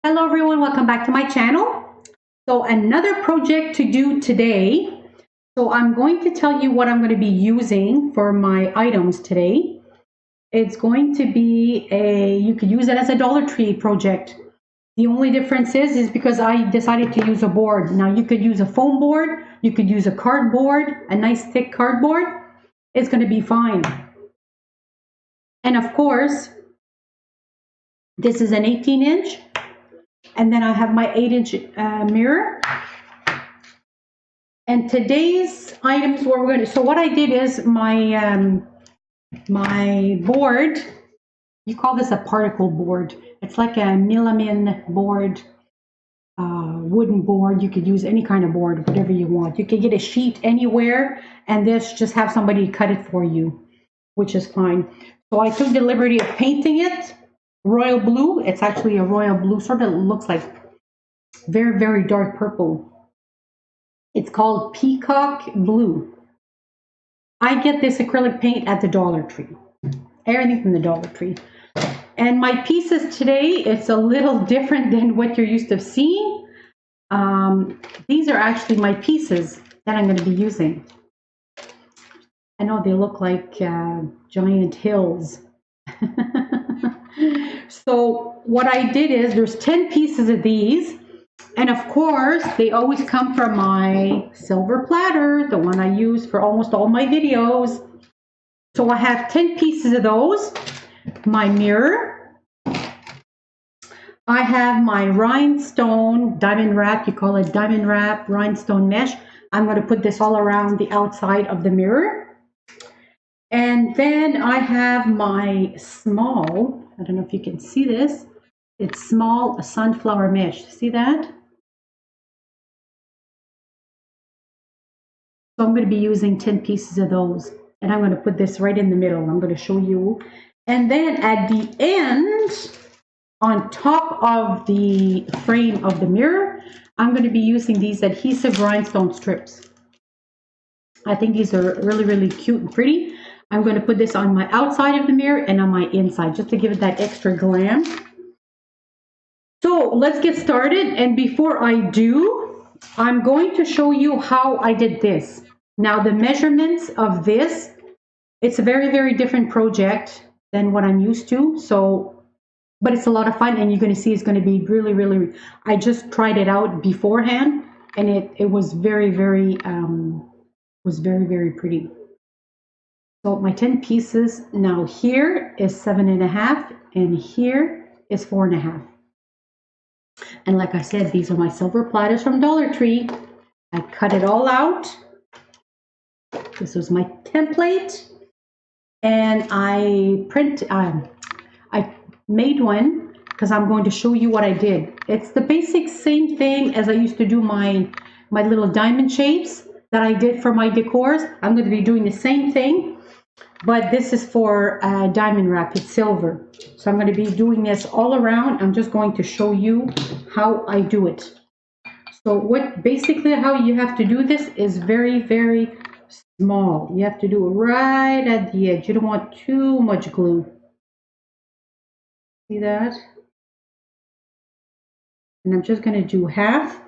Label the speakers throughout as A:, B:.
A: Hello everyone, welcome back to my channel. So another project to do today. So I'm going to tell you what I'm going to be using for my items today. It's going to be you could use it as a Dollar Tree project. The only difference is because I decided to use a board. Now you could use a foam board, you could use a cardboard, a nice thick cardboard. It's going to be fine. And of course, this is an 18-inch. And then I have my 8-inch mirror. And today's items so what I did is my board, you call this a particle board. It's like a melamine board, wooden board. You could use any kind of board, whatever you want. You could get a sheet anywhere and just have somebody cut it for you, which is fine. So I took the liberty of painting it royal blue. It's actually a royal blue, sort of looks like very, very dark purple. It's called Peacock Blue. I get this acrylic paint at the Dollar Tree. Everything from the Dollar Tree. And my pieces today, it's a little different than what you're used to seeing. These are actually my pieces that I'm going to be using. I know they look like giant hills. So what I did is there's 10 pieces of these. And of course, they always come from my silver platter, the one I use for almost all my videos. So I have 10 pieces of those. My mirror. I have my rhinestone diamond wrap. You call it diamond wrap, rhinestone mesh. I'm going to put this all around the outside of the mirror. And then I have my small, I don't know if you can see this. It's small sunflower mesh. See that? So I'm going to be using 10 pieces of those. And I'm going to put this right in the middle. I'm going to show you. And then at the end, on top of the frame of the mirror, I'm going to be using these adhesive rhinestone strips. I think these are really, really cute and pretty. I'm going to put this on my outside of the mirror and on my inside, just to give it that extra glam. So let's get started. And before I do, I'm going to show you how I did this. Now the measurements of this, it's a very, very different project than what I'm used to. So, but it's a lot of fun and you're going to see it's going to be really, really, I just tried it out beforehand and it was very, very, very pretty. So my 10 pieces, now here is 7.5 and here is 4.5. And like I said, these are my silver platters from Dollar Tree. I cut it all out. This was my template. And I made one because I'm going to show you what I did. It's the basic same thing as I used to do my little diamond shapes that I did for my decors. I'm going to be doing the same thing, but this is for diamond wrap. It's silver. So I'm going to be doing this all around. I'm just going to show you how I do it. So basically how you have to do this is very, very small. You have to do it right at the edge. You don't want too much glue. See that? And I'm just going to do half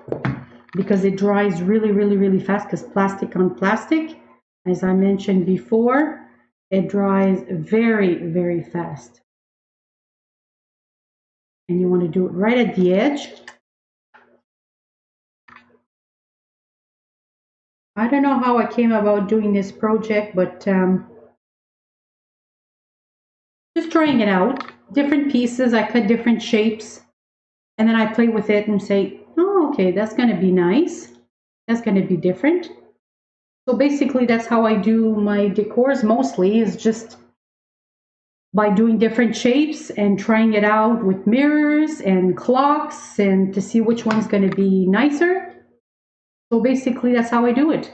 A: because it dries really, really, really fast because plastic on plastic, as I mentioned before, it dries very, very fast. And you want to do it right at the edge. I don't know how I came about doing this project, but just trying it out. Different pieces, I cut different shapes, and then I play with it and say, oh, okay, that's going to be nice. That's going to be different. So basically, that's how I do my decors mostly, is just by doing different shapes and trying it out with mirrors and clocks and to see which one's going to be nicer. So basically, that's how I do it.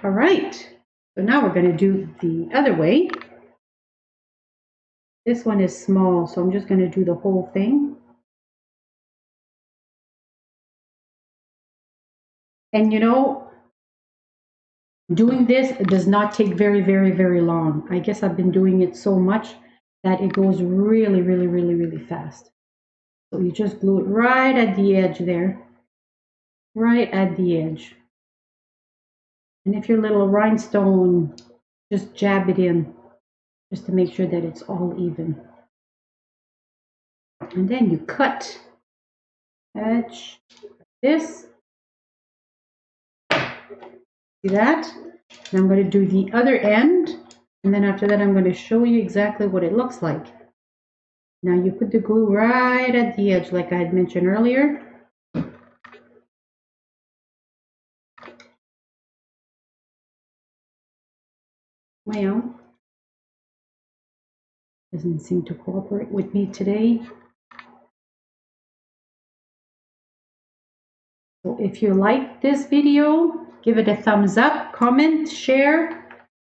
A: All right, so now we're going to do the other way. This one is small, so I'm just going to do the whole thing. And you know, Doing this does not take very long. I guess I've been doing it so much that it goes really fast. So you just glue it right at the edge there, right at the edge. And if your little rhinestone, just jab it in just to make sure that it's all even. And then you cut edge like this. See that? And I'm going to do the other end, and then after that I'm going to show you exactly what it looks like. Now you put the glue right at the edge like I had mentioned earlier. Well, doesn't seem to cooperate with me today. So if you like this video, give it a thumbs up, comment, share,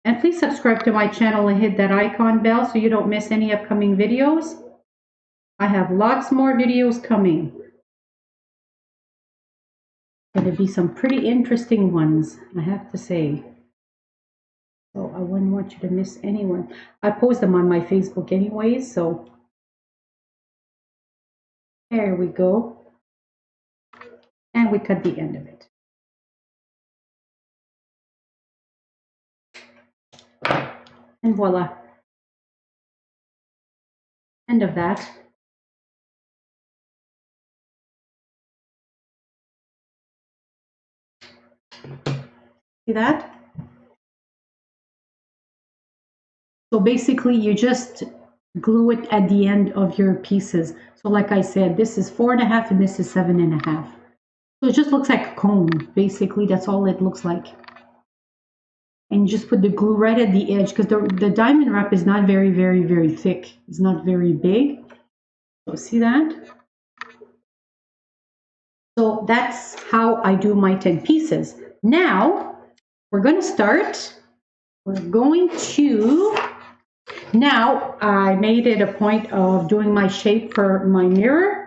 A: and please subscribe to my channel and hit that icon bell so you don't miss any upcoming videos. I have lots more videos coming. Going to be some pretty interesting ones, I have to say. So I wouldn't want you to miss anyone. I post them on my Facebook anyways, so there we go. And we cut the end of it. And voila. End of that. See that? So basically you just glue it at the end of your pieces. So like I said, this is 4.5 and this is 7.5. So it just looks like a cone. Basically, that's all it looks like. And you just put the glue right at the edge because the diamond wrap is not very thick. It's not very big. So see that? So that's how I do my 10 pieces. Now we're going to start. We're going to, now I made it a point of doing my shape for my mirror.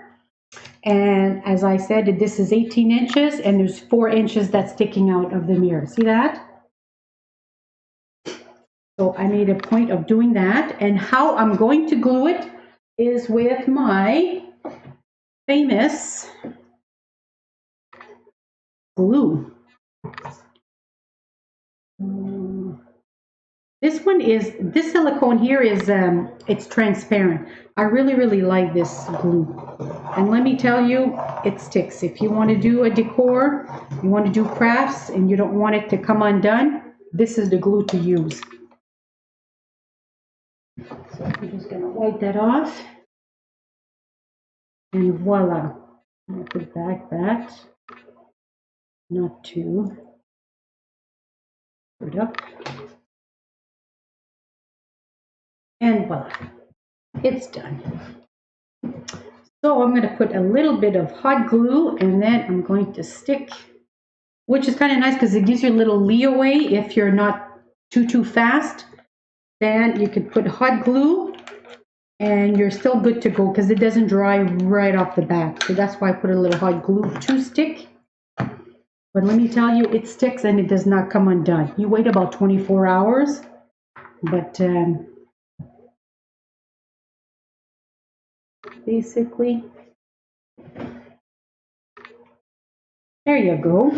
A: And as I said, this is 18 inches and there's 4 inches that's sticking out of the mirror. See that? So I made a point of doing that. And how I'm going to glue it is with my famous glue. This silicone here is, it's transparent. I really like this glue. And let me tell you, it sticks. If you want to do a decor, you want to do crafts, and you don't want it to come undone, this is the glue to use. So I'm just going to wipe that off. And voila. I'm going to put back that. Not too. Put it up. And voila. It's done. So I'm going to put a little bit of hot glue and then I'm going to stick, which is kind of nice because it gives you a little leeway if you're not too fast. Then you could put hot glue and you're still good to go because it doesn't dry right off the bat. So that's why I put a little hot glue to stick. But let me tell you, it sticks and it does not come undone. You wait about 24 hours, but basically, there you go.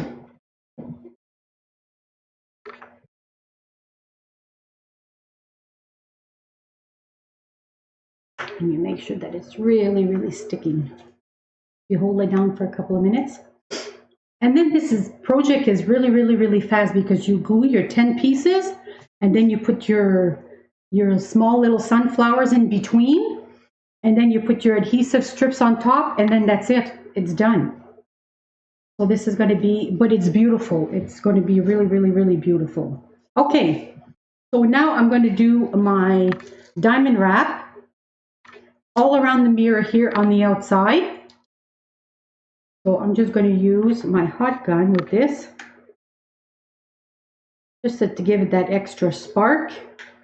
A: And you make sure that it's really sticking. You hold it down for a couple of minutes. And then this project is really fast because you glue your 10 pieces and then you put your small little sunflowers in between. And then you put your adhesive strips on top and then that's it. It's done. So this is going to be, but it's beautiful. It's going to be really beautiful. Okay, so now I'm going to do my diamond wrap all around the mirror here on the outside. So I'm just going to use my hot gun with this, just to give it that extra spark.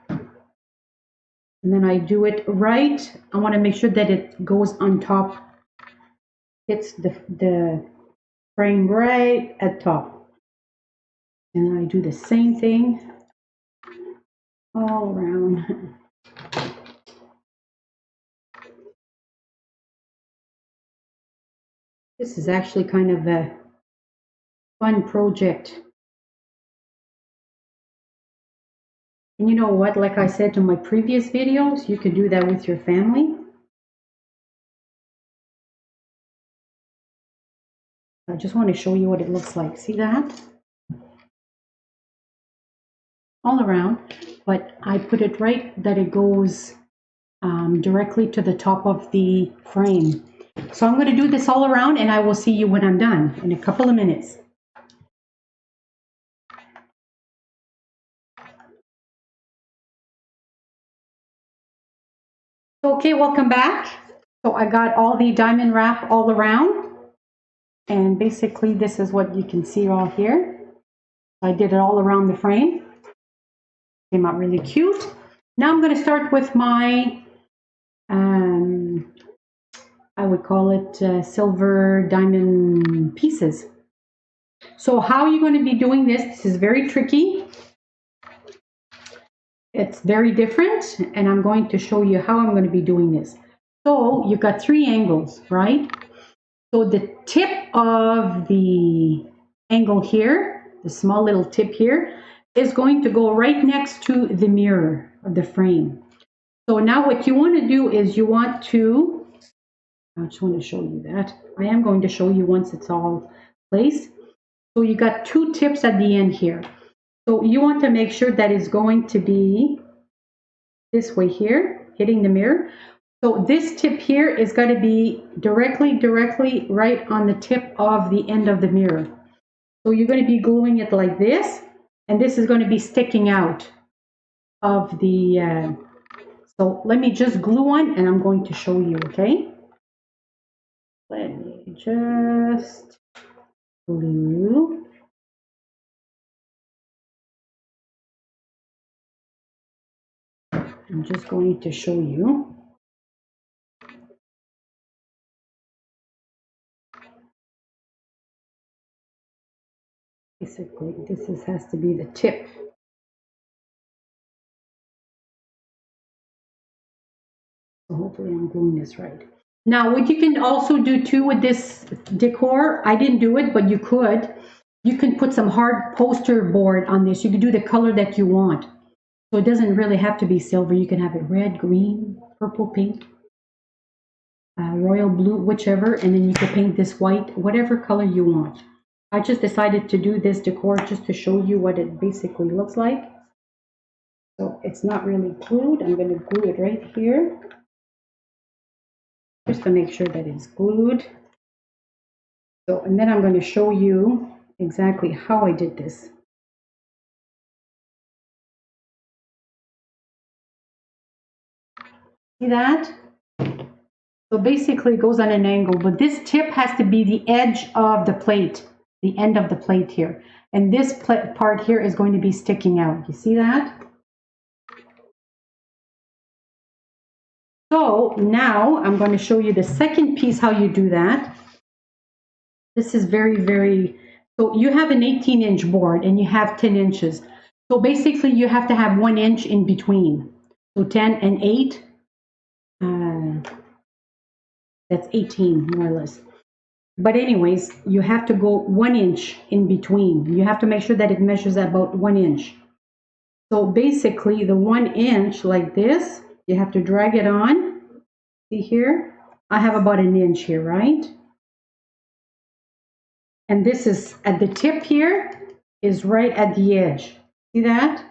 A: And then I do it right. I want to make sure that it goes on top. Hits the frame right at top. And I do the same thing all around. This is actually kind of a fun project. And you know what, like I said to my previous videos, you can do that with your family. I just want to show you what it looks like. See that? All around, but I put it right that it goes directly to the top of the frame. So I'm going to do this all around and I will see you when I'm done in a couple of minutes. Okay, welcome back. So I got all the diamond wrap all around, and basically this is what you can see all here. I did it all around the frame. Came out really cute. Now I'm going to start with my I would call it silver diamond pieces. So how are you going to be doing this? This is very tricky. It's very different, and I'm going to show you how I'm going to be doing this. So you've got 3 angles, right? So the tip of the angle here, the small little tip here, is going to go right next to the mirror of the frame. So now what you want to do is you want to, I just want to show you that. I am going to show you once it's all placed. So you got 2 tips at the end here. So you want to make sure that it's going to be this way here, hitting the mirror. So this tip here is going to be directly right on the tip of the end of the mirror. So you're going to be gluing it like this, and this is going to be sticking out of the, so let me just glue one and I'm going to show you, okay? Let me just glue. I'm just going to show you. Basically, this has to be the tip. So hopefully I'm gluing this right. Now, what you can also do too with this decor, I didn't do it, but you could. You can put some hard poster board on this. You can do the color that you want. So it doesn't really have to be silver. You can have it red, green, purple, pink, royal blue, whichever, and then you can paint this white, whatever color you want. I just decided to do this decor just to show you what it basically looks like. So it's not really glued. I'm going to glue it right here, just to make sure that it's glued. So, and then I'm going to show you exactly how I did this. See that? So basically it goes on an angle, but this tip has to be the edge of the plate, the end of the plate here. And this part here is going to be sticking out. You see that? So now I'm going to show you the second piece, how you do that. This is very, so you have an 18-inch board and you have 10 inches. So basically you have to have 1 inch in between. So 10 and 8, that's 18 more or less. But anyways, you have to go 1 inch in between. You have to make sure that it measures about 1 inch. So basically the 1 inch like this, you have to drag it on. See here? I have about 1 inch here, right? And this is at the tip here, is right at the edge. See that?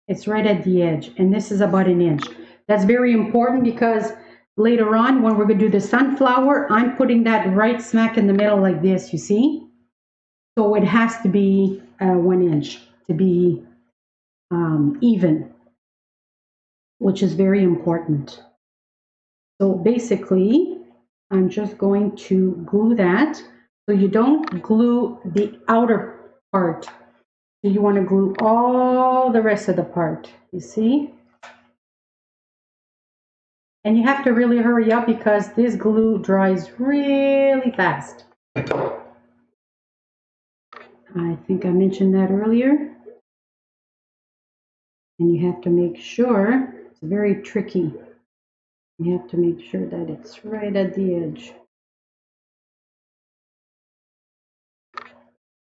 A: It's right at the edge, and this is about 1 inch. That's very important because later on, when we're going to do the sunflower, I'm putting that right smack in the middle like this, you see? So it has to be 1 inch to be even, which is very important. So basically, I'm just going to glue that. So you don't glue the outer part. So you want to glue all the rest of the part, you see? And you have to really hurry up because this glue dries really fast. I think I mentioned that earlier. And you have to make sure, it's very tricky. You have to make sure that it's right at the edge.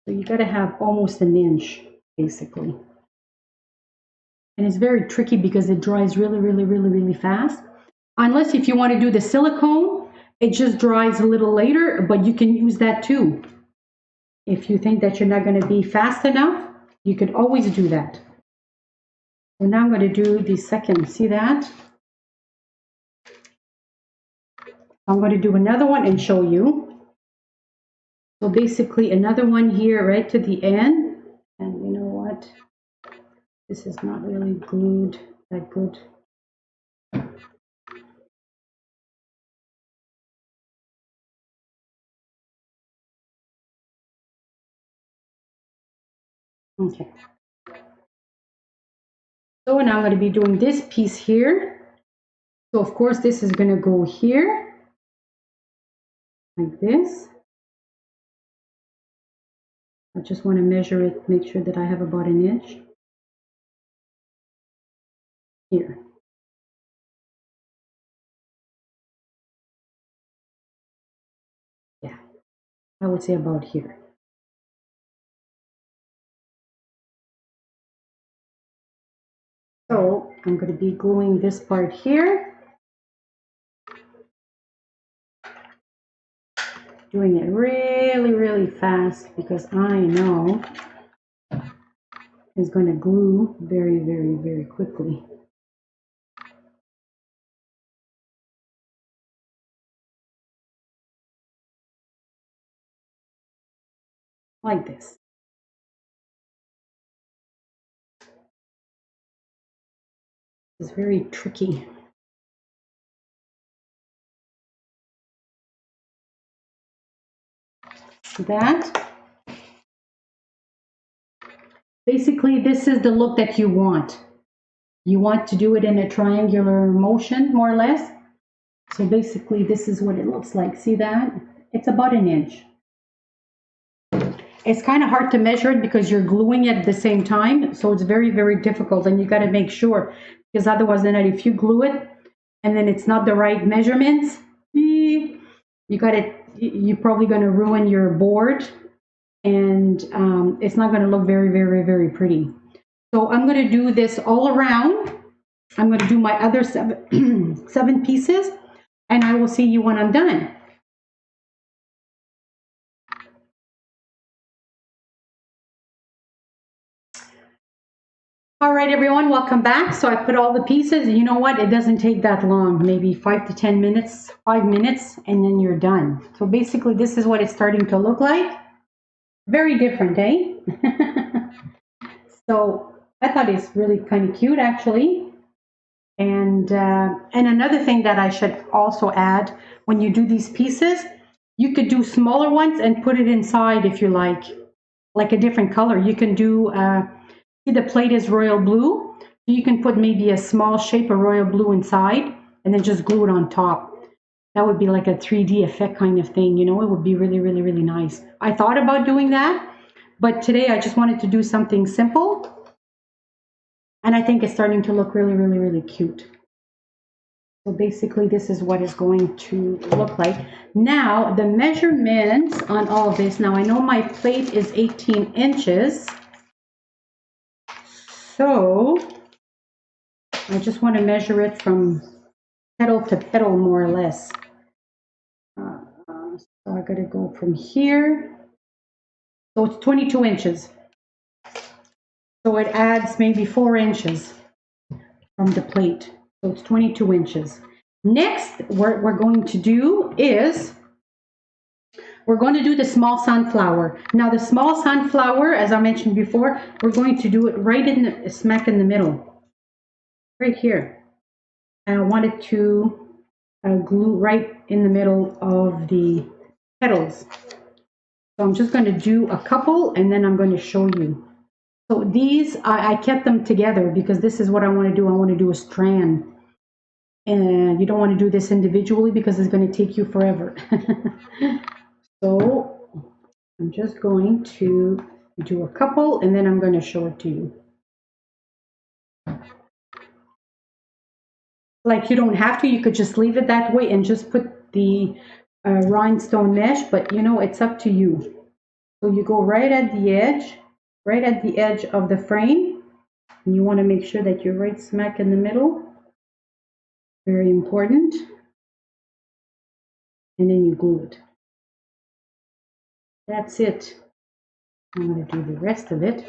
A: So you got to have almost an inch, basically. And it's very tricky because it dries really, really, really, really fast. Unless if you want to do the silicone, it just dries a little later, but you can use that too. If you think that you're not going to be fast enough, you could always do that. So now I'm going to do the second, see that? I'm going to do another one and show you. So basically another one here right to the end. And you know what? This is not really glued that good. Okay. So now I'm going to be doing this piece here. So of course this is going to go here, like this. I just want to measure it, make sure that I have about an inch. Here. Yeah, I would say about here. So I'm going to be gluing this part here. Doing it really, really fast because I know it's going to glue very, very, very quickly. Like this. It's very tricky. See that? Basically, this is the look that you want. You want to do it in a triangular motion, more or less. So basically, this is what it looks like. See that? It's about an inch. It's kind of hard to measure it because you're gluing it at the same time. So it's very, very difficult. And you got to make sure, because otherwise, then if you glue it and then it's not the right measurements, you're probably going to ruin your board. And it's not going to look very, very, very pretty. So I'm going to do this all around. I'm going to do my other seven pieces, and I will see you when I'm done. All right, everyone, welcome back. So I put all the pieces. You know what? It doesn't take that long, maybe 5 to 10 minutes, 5 minutes, and then you're done. So basically, this is what it's starting to look like. Very different, eh? So I thought it's really kind of cute, actually. And another thing that I should also add, when you do these pieces, you could do smaller ones and put it inside if you like a different color. You can do, see the plate is royal blue, so you can put maybe a small shape of royal blue inside and then just glue it on top. That would be like a 3D effect kind of thing, you know, it would be really, really, really nice. I thought about doing that, but today I just wanted to do something simple. And I think it's starting to look really, really, really cute. So basically, this is what it's going to look like. Now, the measurements on all of this. Now, I know my plate is 18 inches. So I just want to measure it from petal to petal, more or less. So I got to go from here. So it's 22 inches. So it adds maybe 4 inches from the plate. So it's 22 inches. Next, what we're going to do is we're going to do the small sunflower. Now the small sunflower, as I mentioned before, we're going to do it right in the smack in the middle, right here. And I wanted to glue right in the middle of the petals. So I'm just going to do a couple and then I'm going to show you. So these, I kept them together because this is what I want to do. I want to do a strand. And you don't want to do this individually because it's going to take you forever. So I'm just going to do a couple, and then I'm going to show it to you. Like, you don't have to, you could just leave it that way and just put the rhinestone mesh, but you know, it's up to you. So you go right at the edge of the frame, and you want to make sure that you're right smack in the middle. Very important. And then you glue it. That's it. I'm going to do the rest of it.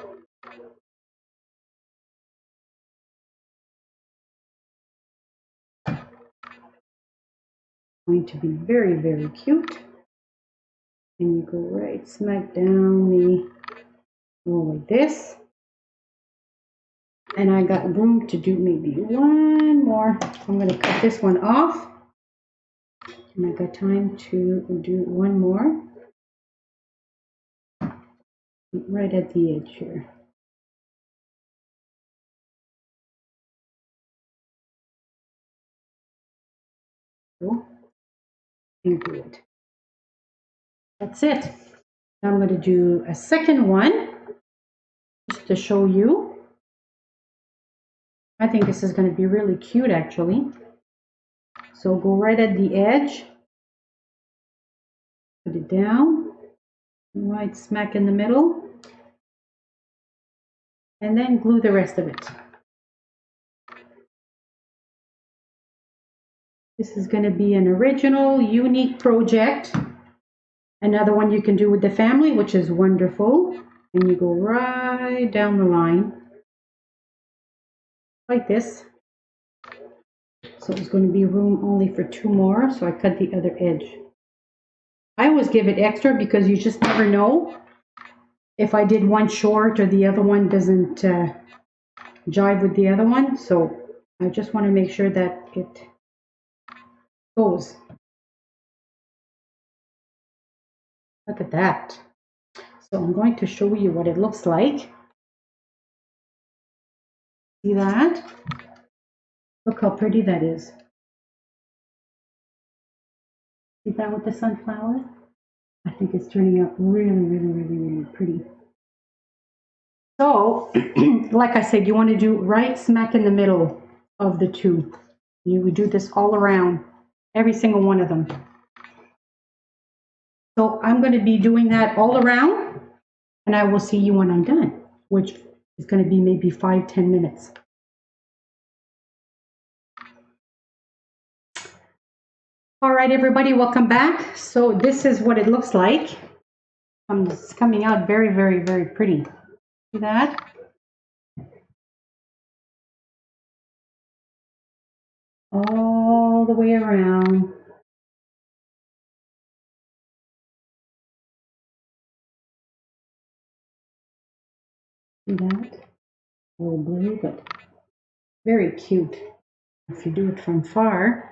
A: Going to be very, very cute. And you go right smack down the roll like this. And I got room to do maybe one more. I'm going to cut this one off. And I got time to do one more. Right at the edge here. So, and do it. That's it. Now I'm going to do a second one just to show you. I think this is going to be really cute actually. So go right at the edge, put it down, right smack in the middle, and then glue the rest of it. This is going to be an original, unique project. Another one you can do with the family, which is wonderful. And you go right down the line like this. So there's going to be room only for two more, so I cut the other edge. I always give it extra because you just never know if I did one short or the other one doesn't jive with the other one. So I just want to make sure that it goes. Look at that. So I'm going to show you what it looks like. See that? Look how pretty that is. See that with the sunflower? I think it's turning out really, really, really, really pretty. So, like I said, you want to do right smack in the middle of the two. You would do this all around, every single one of them. So I'm going to be doing that all around, and I will see you when I'm done, which is going to be maybe 5-10 minutes. All right, everybody, welcome back. So this is what it looks like. It's coming out very, very, very pretty. See that? All the way around. See that? A little blue, but very cute. If you do it from far,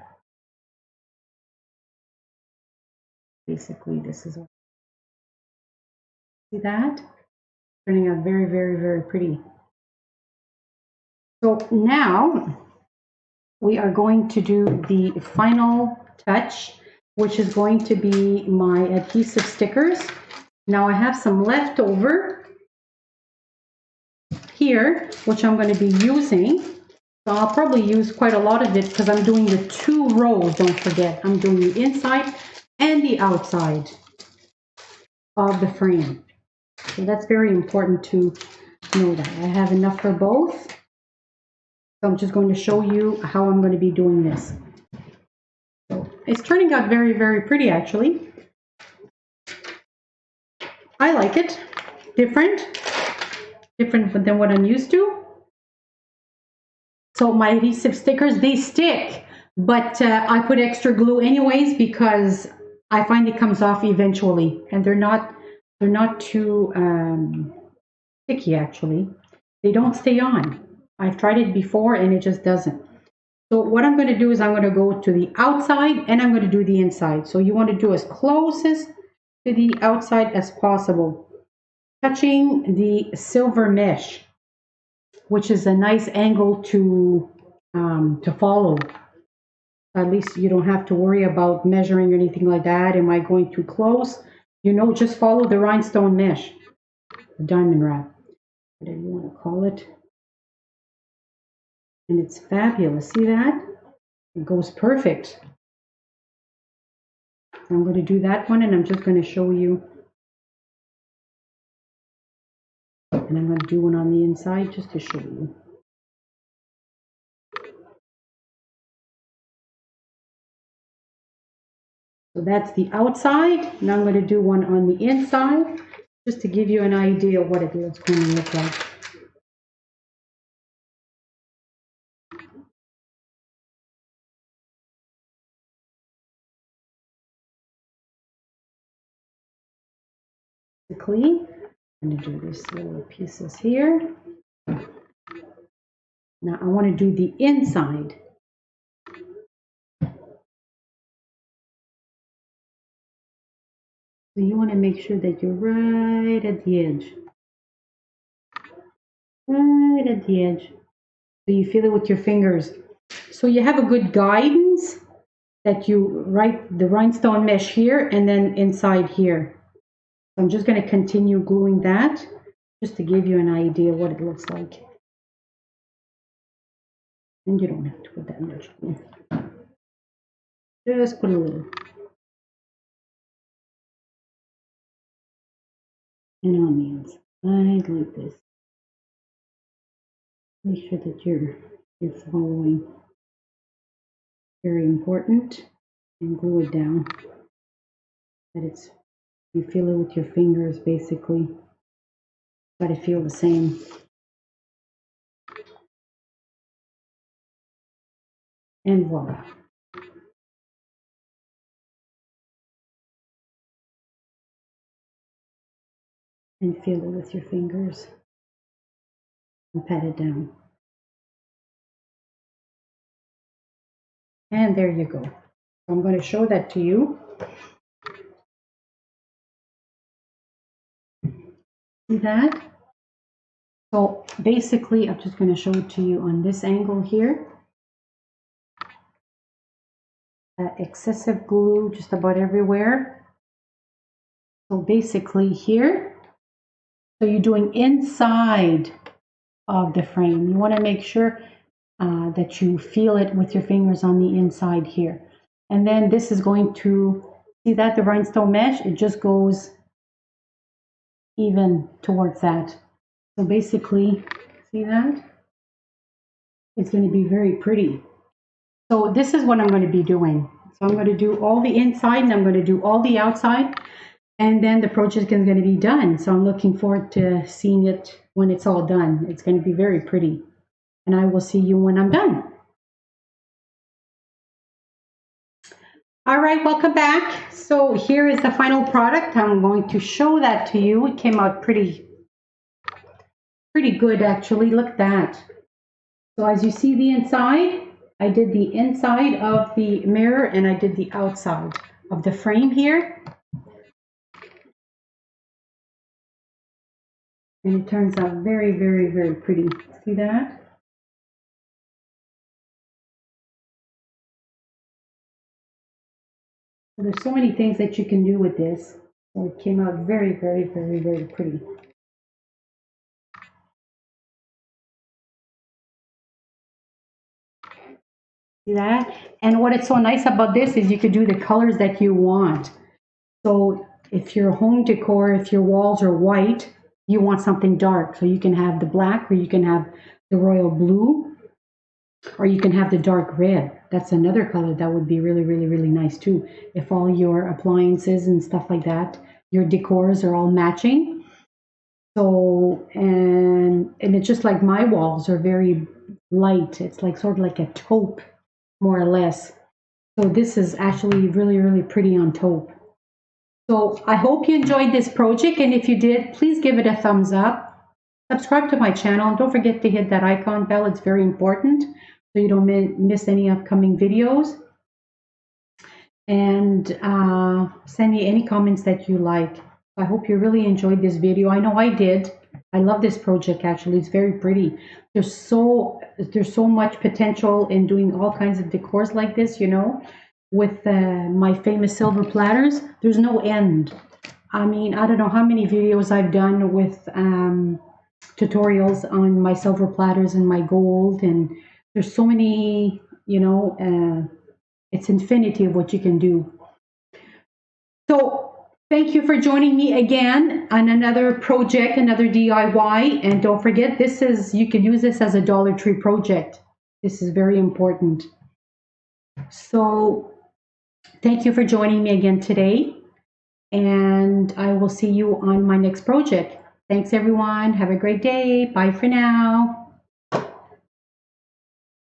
A: basically this is what. See that? Turning out very, very, very pretty. So now we are going to do the final touch, which is going to be my adhesive stickers. Now I have some left over here, which I'm going to be using. So I'll probably use quite a lot of it because I'm doing the 2 rows, don't forget. I'm doing the inside and the outside of the frame. So that's very important to know that. I have enough for both. So I'm just going to show you how I'm going to be doing this. So it's turning out very, very pretty actually. I like it. Different than what I'm used to. So my adhesive stickers, they stick, but I put extra glue anyways because I find it comes off eventually, and they're not too sticky actually. They don't stay on. I've tried it before and it just doesn't. So what I'm going to do is I'm going to go to the outside and I'm going to do the inside. So you want to do as close to the outside as possible, touching the silver mesh, which is a nice angle to follow. At least you don't have to worry about measuring or anything like that. Am I going too close? You know, just follow the rhinestone mesh. diamond wrap, whatever you want to call it. And it's fabulous. See that? It goes perfect. I'm going to do that one, and I'm just going to show you. And I'm going to do one on the inside just to show you. So that's the outside. Now I'm going to do one on the inside just to give you an idea of what it's going to look like. Basically, I'm going to do these little pieces here. Now I want to do the inside. So you want to make sure that you're right at the edge. Right at the edge. So you feel it with your fingers. So you have a good guidance that you write the rhinestone mesh here and then inside here. So I'm just going to continue gluing that just to give you an idea what it looks like. And you don't have to put that much glue. Just put a little. And on the inside like this. Make sure that you're following. Very important. And glue it down. That you feel it with your fingers basically. Got to feel the same. And voila. And feel it with your fingers. And pat it down. And there you go. I'm going to show that to you. See that? So basically, I'm just going to show it to you on this angle here. Excessive glue just about everywhere. So basically here, so you're doing inside of the frame. You want to make sure that you feel it with your fingers on the inside here. And then this is going to, see that, the rhinestone mesh, it just goes even towards that. So basically, see that? It's going to be very pretty. So this is what I'm going to be doing. So I'm going to do all the inside and I'm going to do all the outside. And then the project is going to be done. So I'm looking forward to seeing it when it's all done. It's going to be very pretty. And I will see you when I'm done. All right, welcome back. So here is the final product. I'm going to show that to you. It came out pretty good, actually. Look at that. So as you see the inside, I did the inside of the mirror and I did the outside of the frame here. And it turns out very, very, very pretty. See that? So there's so many things that you can do with this. So it came out very, very, very, very pretty. See that? And what is so nice about this is you could do the colors that you want. So if your home decor, if your walls are white, you want something dark. So you can have the black, or you can have the royal blue, or you can have the dark red. That's another color that would be really, really, really nice too. If all your appliances and stuff like that, your decors are all matching. So, and it's just like my walls are very light. It's like sort of like a taupe, more or less. So this is actually really, really pretty on taupe. So I hope you enjoyed this project, and if you did, please give it a thumbs up. Subscribe to my channel, and don't forget to hit that icon bell. It's very important so you don't miss any upcoming videos. And send me any comments that you like. I hope you really enjoyed this video. I know I did. I love this project, actually. It's very pretty. There's so much potential in doing all kinds of decors like this, you know. With my famous silver platters, there's no end. I mean, I don't know how many videos I've done with tutorials on my silver platters and my gold, and there's so many, it's infinity of what you can do. So thank you for joining me again on another project, another DIY. And don't forget, you can use this as a Dollar Tree project. This is very important. So thank you for joining me again today. And I will see you on my next project. Thanks, everyone. Have a great day. Bye for now.